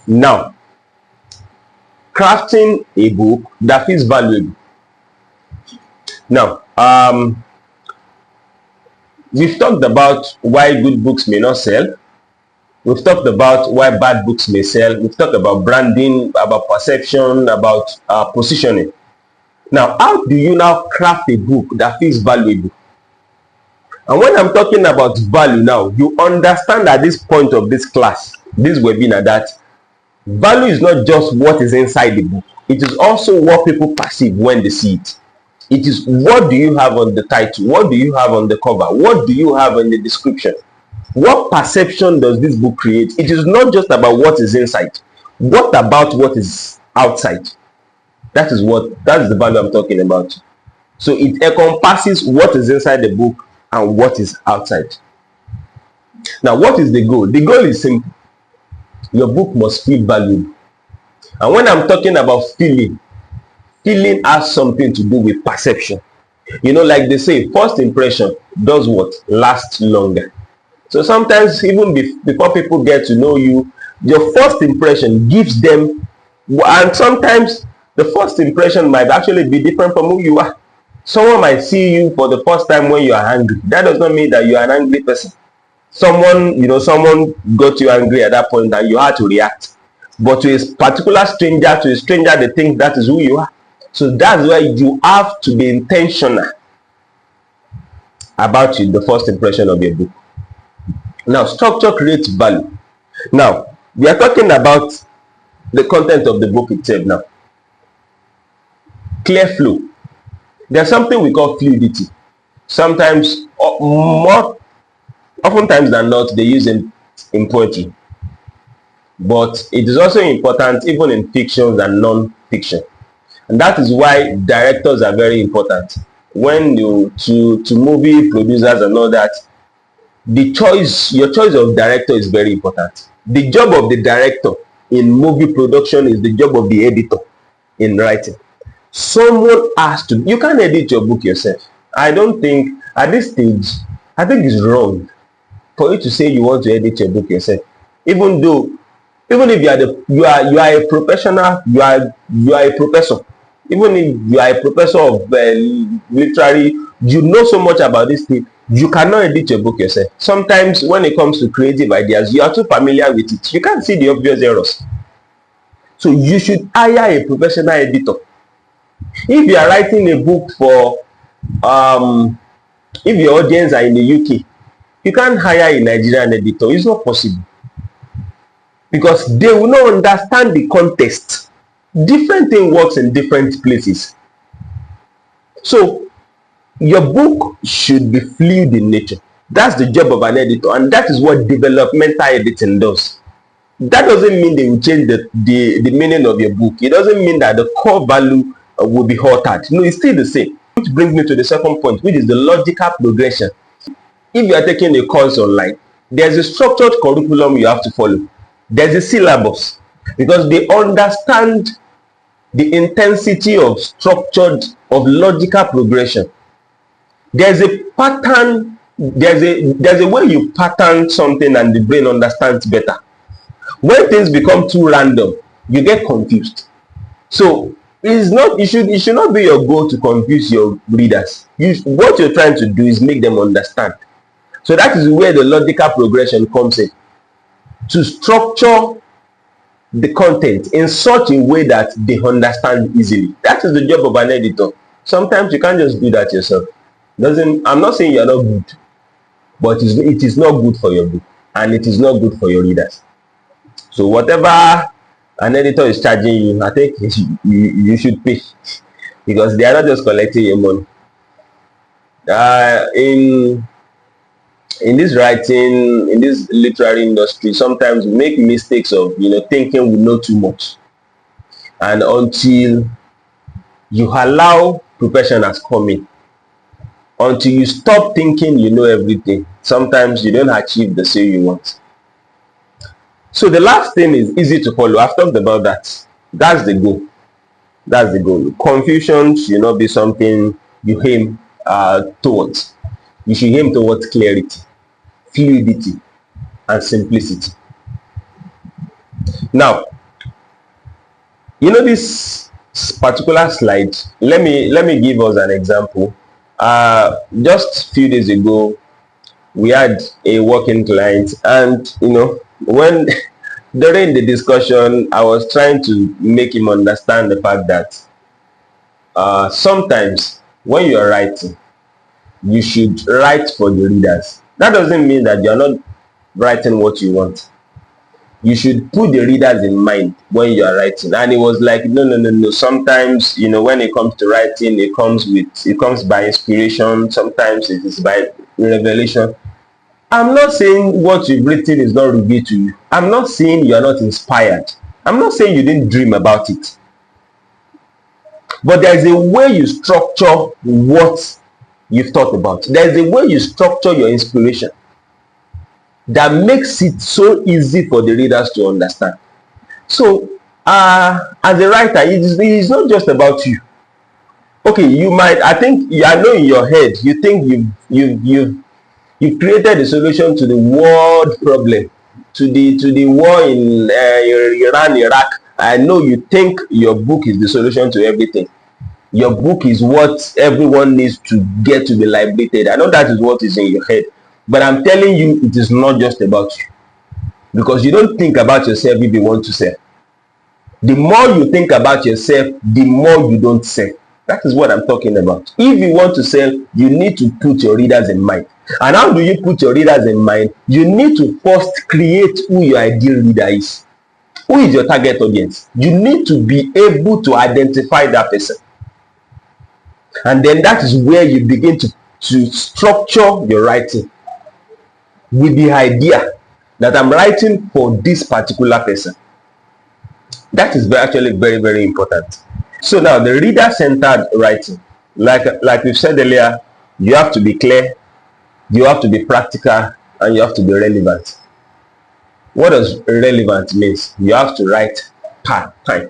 Now, crafting a book that is valuable. Now, we've talked about why good books may not sell. We've talked about why bad books may sell. We've talked about branding, about perception, about positioning. Now, how do you now craft a book that feels valuable? And when I'm talking about value now, you understand at this point of this class, this webinar, that value is not just what is inside the book. It is also what people perceive when they see it. It is what do you have on the title? What do you have on the cover? What do you have in the description? What perception does this book create? It is not just about what is inside. What about what is outside? That is the value I'm talking about. So it encompasses what is inside the book and what is outside. Now, what is the goal? The goal is simple. Your book must feel valuable. And when I'm talking about feeling has something to do with perception. You know, like they say, first impression does what? Last longer. So sometimes even before people get to know you, your first impression gives them, and sometimes the first impression might actually be different from who you are. Someone might see you for the first time when you are angry. That does not mean that you are an angry person. Someone got you angry at that point and you had to react. But to a particular stranger, they think that is who you are. So that's why you have to be intentional about the first impression of your book. Now, structure creates value. Now, we are talking about the content of the book itself now. Clear flow. There's something we call fluidity. Sometimes, oftentimes than not, they use it in poetry. But it is also important even in fiction and non-fiction. And that is why directors are very important. When to movie producers and all that, your choice of director is very important. The job of the director in movie production is the job of the editor in writing. Someone has to. You can't edit your book yourself. I don't think at this stage, I think it's wrong for you to say you want to edit your book yourself. Even if you are a professional, you are a professor. Even if you are a professor of literary, you know so much about this thing, you cannot edit your book yourself. Sometimes when it comes to creative ideas, you are too familiar with it. You can't see the obvious errors. So you should hire a professional editor. If you are writing a book for, if your audience are in the UK, you can't hire a Nigerian editor. It's not possible. Because they will not understand the context. Different thing works in different places. So your book should be fluid in nature. That's the job of an editor, and that is what developmental editing does. That doesn't mean they will change the meaning of your book. It doesn't mean that the core value will be altered. No, it's still the same. Which brings me to the second point, which is the logical progression. If you are taking a course online, there's a structured curriculum you have to follow. There's a syllabus, because they understand the intensity of logical progression. There's a pattern, there's a way you pattern something and the brain understands better. When things become too random, you get confused. So it should not be your goal to confuse your readers. What you're trying to do is make them understand. So that is where the logical progression comes in. To structure the content in such a way that they understand easily. That is the job of an editor. Sometimes you can't just do that yourself. I'm not saying you're not good, but it is not good for your book, and it is not good for your readers. So whatever an editor is charging you, I think you should pay, because they are not just collecting your money. In this writing, in this literary industry, sometimes we make mistakes of thinking we know too much, and until you allow professionals come in, until you stop thinking you know everything, sometimes you don't achieve the sale you want. So the last thing is easy to follow. I've talked about that. That's the goal. Confusion should not be something you aim towards. You should aim towards clarity, fluidity, and simplicity. Now, You know this particular slide. Let me give us an example. Just a few days ago, we had a working client, and when during the discussion, I was trying to make him understand the fact that sometimes when you are writing, you should write for the readers. That doesn't mean that you're not writing what you want. You should put the readers in mind when you are writing. And it was like, no, no, no, no. Sometimes, when it comes to writing, it comes by inspiration. Sometimes it is by revelation. I'm not saying what you've written is not revealed to you. I'm not saying you are not inspired. I'm not saying you didn't dream about it. But there is a way you structure what you've thought about. There is a way you structure your inspiration that makes it so easy for the readers to understand. So, as a writer, it's not just about you. Okay, I know in your head, you think you've created a solution to the world problem, to the war in Iran, Iraq. I know you think your book is the solution to everything. Your book is what everyone needs to get to be liberated. I know that is what is in your head. But I'm telling you, it is not just about you. Because you don't think about yourself if you want to sell. The more you think about yourself, the more you don't sell. That is what I'm talking about. If you want to sell, you need to put your readers in mind. And how do you put your readers in mind? You need to first create who your ideal reader is. Who is your target audience? You need to be able to identify that person. And then that is where you begin to structure your writing with the idea that I'm writing for this particular person. That is actually very, very important. So now the reader-centered writing, like we've said earlier, you have to be clear, you have to be practical, and you have to be relevant. What does relevant means? You have to write per time.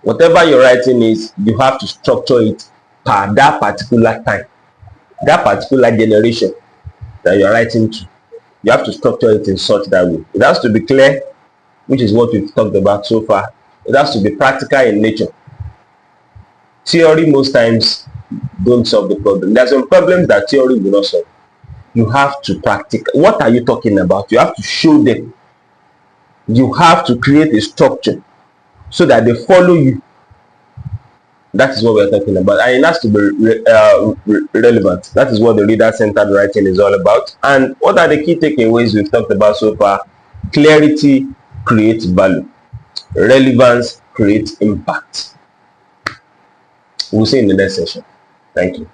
Whatever your writing is, you have to structure it per that particular time, that particular generation that you're writing to. You have to structure it in such that way. It has to be clear, which is what we've talked about so far. It has to be practical in nature. Theory most times don't solve the problem. There are some problems that theory will not solve. You have to practice. What are you talking about? You have to show them. You have to create a structure so that they follow you. That is what we're talking about. And it has to be relevant. That is what the reader-centered writing is all about. And what are the key takeaways we've talked about so far? Clarity creates value. Relevance creates impact. We'll see in the next session. Thank you.